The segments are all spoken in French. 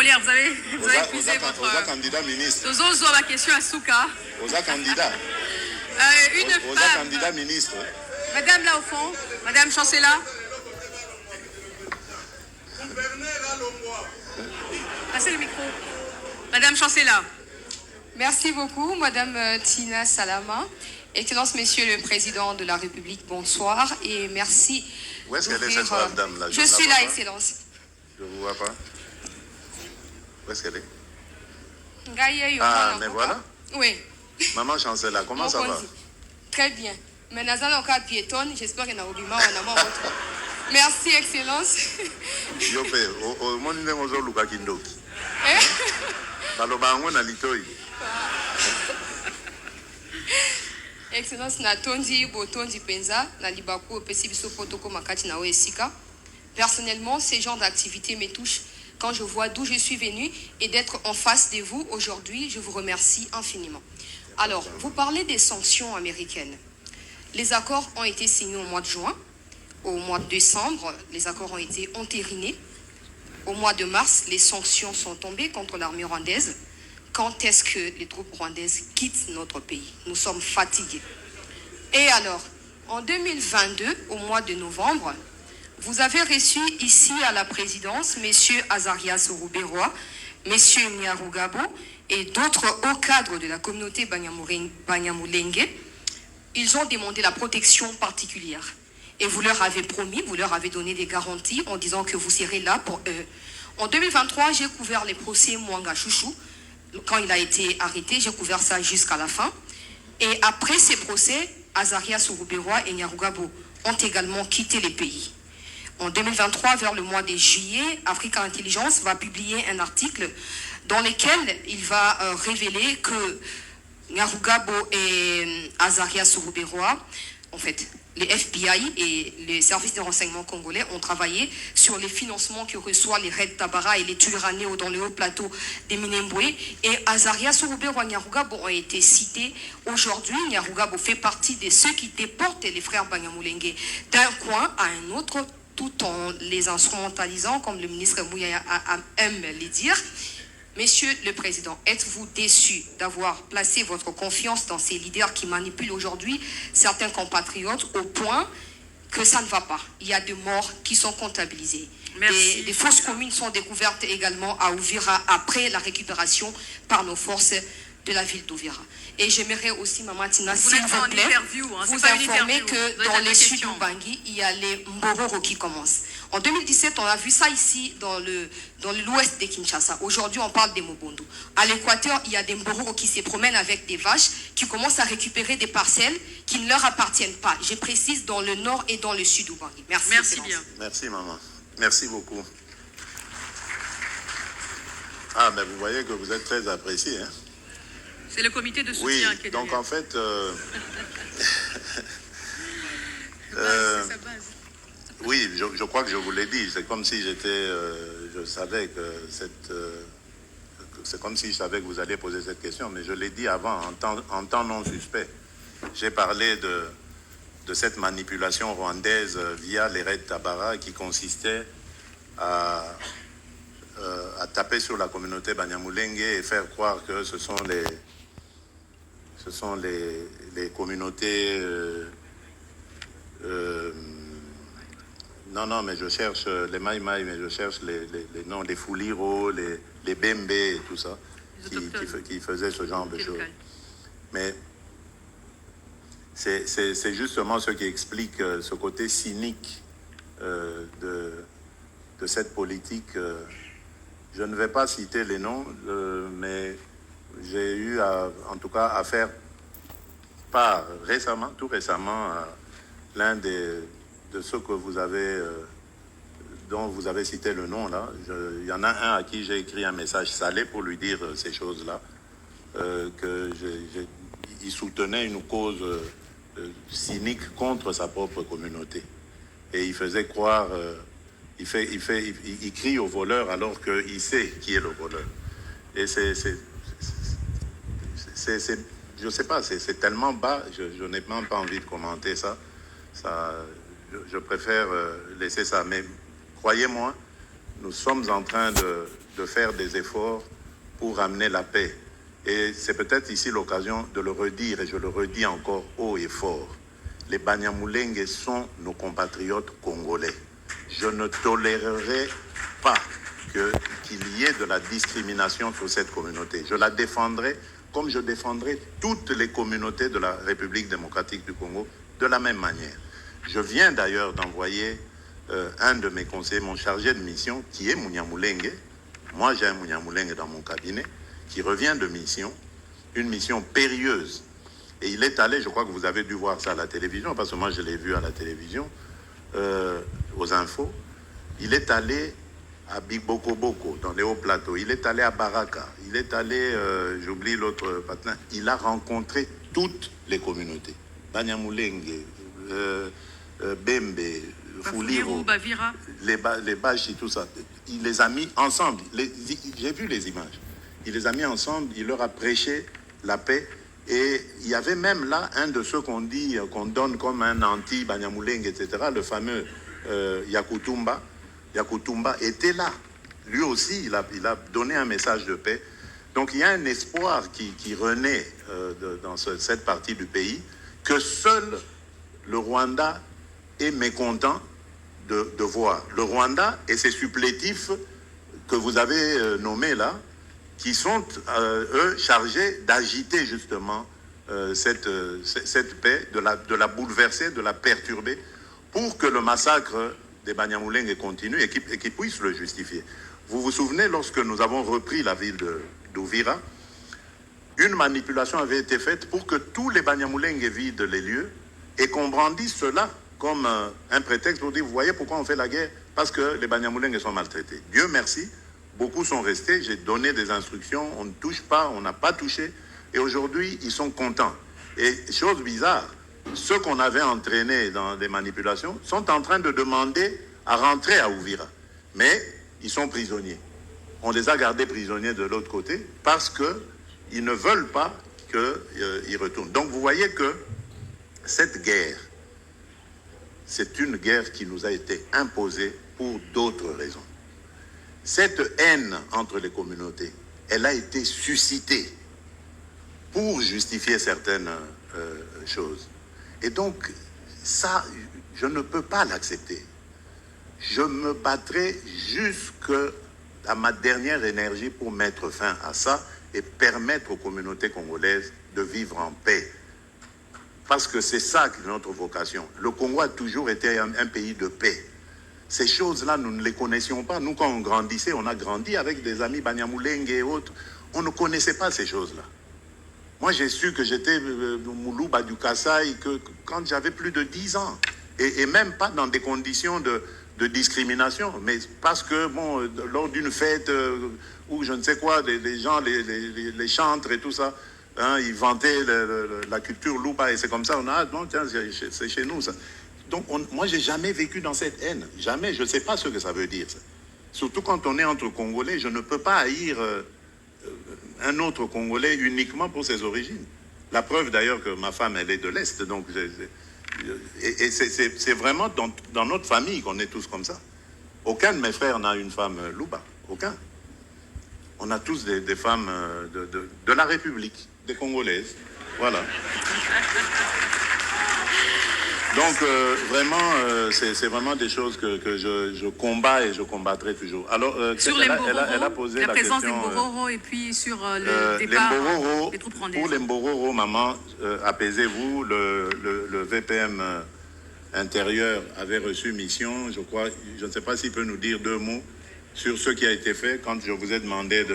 Molière, vous avez épuisé votre... Aux candidat ministre. Aux la question à Souka. Aux candidat. Aux candidat ministre. Madame là au fond, Madame Chancela. Passez le micro. Madame Chancela. Merci beaucoup, Madame Tina Salama. Excellence, Monsieur le Président de la République, bonsoir et merci. Où est-ce qu'elle est cette brave dame là? Je suis là, Excellence. Je ne vous vois pas. Où est-ce qu'elle est? Ah, mais voilà. Oui. Maman Chancela, comment ça va? Très bien. Mais nous allons encore piétonne, j'espère qu'il y a un Merci, Excellence. Yope, au monde de Mozo Luka Kindoki. Baloba na litoi. Excellence na tondi botondi penza na libaku pesi biso protoko makati na esika. Personnellement, ces genres d'activités me touchent quand je vois d'où je suis venu et d'être en face de vous aujourd'hui, je vous remercie infiniment. Alors, vous parlez des sanctions américaines. Les accords ont été signés au mois de juin. Au mois de décembre, les accords ont été entérinés. Au mois de mars, les sanctions sont tombées contre l'armée rwandaise. Quand est-ce que les troupes rwandaises quittent notre pays? Nous sommes fatigués. Et alors, en 2022, au mois de novembre, vous avez reçu ici à la présidence M. Azarias Ruberwa, M. Nyarugabo et d'autres hauts cadres de la communauté Banyamulenge. Ils ont demandé la protection particulière. Et vous leur avez promis, vous leur avez donné des garanties en disant que vous serez là pour eux. En 2023, j'ai couvert les procès Mwanga Chouchou. Quand il a été arrêté, j'ai couvert ça jusqu'à la fin. Et après ces procès, Azarias Ruberwa et Nyarugabo ont également quitté les pays. En 2023, vers le mois de juillet, Africa Intelligence va publier un article dans lequel il va révéler que Nyarugabo et Azarias Ruberwa, en fait, les FBI et les services de renseignement congolais ont travaillé sur les financements que reçoivent les Red Tabara et les Tuiranéo dans le haut plateau des Minembwe. Et Azarias Ruberwa et Nyarugabo ont été cités. Aujourd'hui, Nyarugabo fait partie de ceux qui déportent les frères Banyamulenge d'un coin à un autre, tout en les instrumentalisant, comme le ministre Mouyaya aime le dire. Monsieur le Président, êtes-vous déçu d'avoir placé votre confiance dans ces leaders qui manipulent aujourd'hui certains compatriotes au point que ça ne va pas? Il y a des morts qui sont comptabilisées. Des fausses communes sont découvertes également à Ouvira après la récupération par nos forces de la ville d'Ouvira. Et j'aimerais aussi, Maman Tina, s'il vous plaît, vous informer que dans les sud d'Ubangi, il y a les Mbororo qui commencent. En 2017, on a vu ça ici dans l'ouest de Kinshasa. Aujourd'hui, on parle des Mobondo. À l'équateur, il y a des Mbororo qui se promènent avec des vaches, qui commencent à récupérer des parcelles qui ne leur appartiennent pas. Je précise dans le nord et dans le sud d'Ubangi. Merci. Merci bien. Merci, maman. Merci beaucoup. Ah, mais vous voyez que vous êtes très apprécié, hein? C'est le comité de soutien qui est donc derrière. en fait, oui, je crois que je vous l'ai dit. C'est comme si je savais que c'est comme si je savais que vous alliez poser cette question, mais je l'ai dit avant, en temps non suspect. J'ai parlé de cette manipulation rwandaise via les Red Tabara qui consistait à taper sur la communauté Banyamulenge et faire croire que ce sont les communautés... non, mais je cherche les Maïmaï, mais je cherche les noms, les Fouliro, les Bembe et tout ça, qui faisaient ce genre de choses. Mais c'est justement ce qui explique ce côté cynique de cette politique. Je ne vais pas citer les noms, mais j'ai eu en tout cas à faire part tout récemment, l'un de ceux que vous avez, dont vous avez cité le nom là. Il y en a un à qui j'ai écrit un message salé pour lui dire ces choses-là, qu'il soutenait une cause cynique contre sa propre communauté. Et il faisait croire, il crie au voleur alors qu'il sait qui est le voleur. Et je sais pas, c'est tellement bas, je n'ai même pas envie de commenter ça. Je préfère laisser ça. Mais croyez-moi, nous sommes en train de faire des efforts pour amener la paix. Et c'est peut-être ici l'occasion de le redire, et je le redis encore haut et fort. Les Banyamulenge sont nos compatriotes congolais. Je ne tolérerai pas qu'il y ait de la discrimination sur cette communauté. Je la défendrai comme je défendrai toutes les communautés de la République démocratique du Congo de la même manière. Je viens d'ailleurs d'envoyer un de mes conseillers, mon chargé de mission, qui est Munyamulenge. Moi, j'ai un Munyamulenge dans mon cabinet, qui revient de mission, une mission périlleuse. Et il est allé, je crois que vous avez dû voir ça à la télévision, parce que moi je l'ai vu à la télévision, aux infos. Il est allé à Bibokoboko, dans les hauts plateaux. Il est allé à Baraka. Il est allé, j'oublie l'autre patelin. Il a rencontré toutes les communautés. Banyamulenge, Bembe, Fuliro, Bavira, les Bachi, tout ça. Il les a mis ensemble. J'ai vu les images. Il les a mis ensemble. Il leur a prêché la paix. Et il y avait même là un de ceux qu'on dit, qu'on donne comme un anti-Banyamulenge, etc., le fameux Yakutumba. Yakutumba était là. Lui aussi, il a donné un message de paix. Donc il y a un espoir qui renaît dans cette partie du pays, que seul le Rwanda est mécontent de voir. Le Rwanda et ses supplétifs que vous avez nommés là, qui sont, eux, chargés d'agiter justement cette paix, de la bouleverser, de la perturber, pour que le massacre des Banyamulenge continue et qui puisse le justifier. Vous vous souvenez, lorsque nous avons repris la ville d'Uvira, une manipulation avait été faite pour que tous les Banyamulenge vident les lieux et qu'on brandisse cela comme un prétexte pour dire, vous voyez pourquoi on fait la guerre? Parce que les Banyamulenge sont maltraités. Dieu merci, beaucoup sont restés, j'ai donné des instructions, on ne touche pas, on n'a pas touché, et aujourd'hui, ils sont contents. Et chose bizarre, ceux qu'on avait entraînés dans des manipulations sont en train de demander à rentrer à Uvira. Mais ils sont prisonniers. On les a gardés prisonniers de l'autre côté parce qu'ils ne veulent pas qu'ils retournent. Donc vous voyez que cette guerre, c'est une guerre qui nous a été imposée pour d'autres raisons. Cette haine entre les communautés, elle a été suscitée pour justifier certaines choses. Et donc, ça, je ne peux pas l'accepter. Je me battrai jusqu'à ma dernière énergie pour mettre fin à ça et permettre aux communautés congolaises de vivre en paix. Parce que c'est ça qui est notre vocation. Le Congo a toujours été un pays de paix. Ces choses-là, nous ne les connaissions pas. Nous, quand on grandissait, on a grandi avec des amis Banyamulenge et autres. On ne connaissait pas ces choses-là. Moi, j'ai su que j'étais Moulouba du Kassai quand j'avais plus de 10 ans. Et même pas dans des conditions de discrimination. Mais parce que, bon, lors d'une fête où je ne sais quoi, les gens, les chantres et tout ça, hein, ils vantaient la culture Louba. Et c'est comme ça, on a, non, tiens, c'est chez nous, ça. Donc, moi, j'ai jamais vécu dans cette haine. Jamais. Je ne sais pas ce que ça veut dire, ça. Surtout quand on est entre Congolais, je ne peux pas haïr un autre Congolais uniquement pour ses origines. La preuve d'ailleurs que ma femme, elle est de l'Est. Donc, et c'est vraiment dans notre famille qu'on est tous comme ça. Aucun de mes frères n'a une femme Louba. Aucun. On a tous des femmes de la République, des Congolaises. Voilà. Donc, vraiment, c'est vraiment des choses que je combats et je combattrai toujours. Alors, sur les elle a posé la présence question, des Mbororo et puis sur le départ des troupes rwandaises. Pour les Mbororo, maman, apaisez-vous. Le VPM intérieur avait reçu mission. Je crois, je ne sais pas s'il peut nous dire 2 mots sur ce qui a été fait quand je vous ai demandé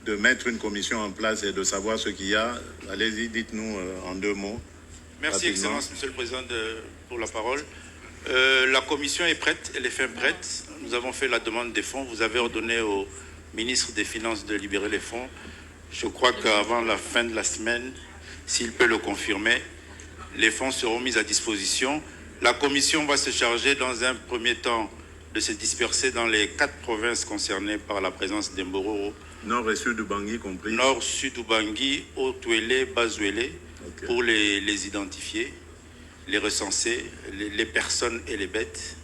de mettre une commission en place et de savoir ce qu'il y a. Allez-y, dites-nous en 2 mots. Merci, Excellence, Monsieur le Président, pour la parole. La commission est prête, elle est fin prête. Nous avons fait la demande des fonds. Vous avez ordonné au ministre des Finances de libérer les fonds. Je crois qu'avant la fin de la semaine, s'il peut le confirmer, les fonds seront mis à disposition. La commission va se charger dans un premier temps de se disperser dans les 4 provinces concernées par la présence des Mbororo. Nord et Sud Ubangi compris. Nord, Sud Ubangi, Haut-Ouélé, Bas-Ouélé. Okay. Pour les identifier, les recenser, les personnes et les bêtes.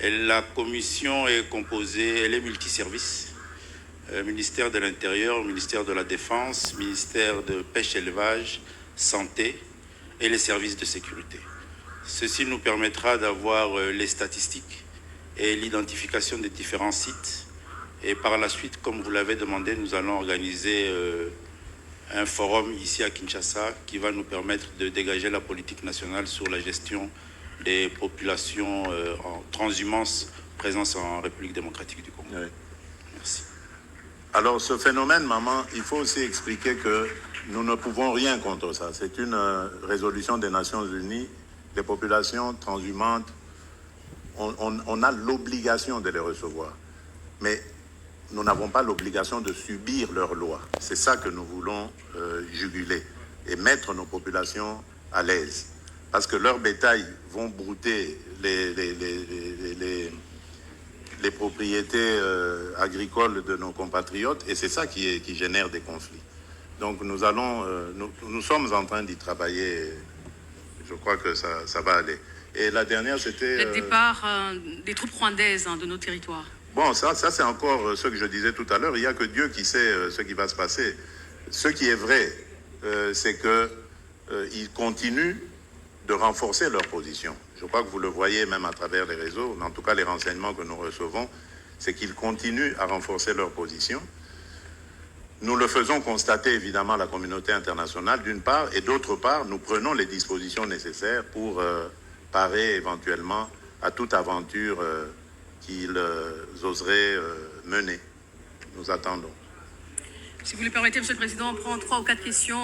Et la commission est composée, elle est multiservice. Ministère de l'Intérieur, ministère de la Défense, ministère de Pêche et Élevage, Santé et les services de sécurité. Ceci nous permettra d'avoir les statistiques et l'identification des différents sites. Et par la suite, comme vous l'avez demandé, nous allons organiser un forum ici à Kinshasa qui va nous permettre de dégager la politique nationale sur la gestion des populations en transhumance présentes en République démocratique du Congo. Oui. Merci. Alors, ce phénomène, maman, il faut aussi expliquer que nous ne pouvons rien contre ça. C'est une résolution des Nations Unies. Les populations transhumantes, on a l'obligation de les recevoir. Mais nous n'avons pas l'obligation de subir leurs lois. C'est ça que nous voulons juguler et mettre nos populations à l'aise. Parce que leurs bétails vont brouter les propriétés agricoles de nos compatriotes et c'est ça qui génère des conflits. Donc nous sommes en train d'y travailler. Je crois que ça va aller. Et la dernière, c'était... Le départ des troupes rwandaises de nos territoires. Bon, ça c'est encore ce que je disais tout à l'heure. Il n'y a que Dieu qui sait ce qui va se passer. Ce qui est vrai, c'est qu'ils continuent de renforcer leur position. Je crois que vous le voyez même à travers les réseaux, en tout cas les renseignements que nous recevons, c'est qu'ils continuent à renforcer leur position. Nous le faisons constater évidemment à la communauté internationale d'une part, et d'autre part, nous prenons les dispositions nécessaires pour parer éventuellement à toute aventure qu'ils oseraient mener. Nous attendons. Si vous le permettez, Monsieur le Président, on prend 3 ou 4 questions.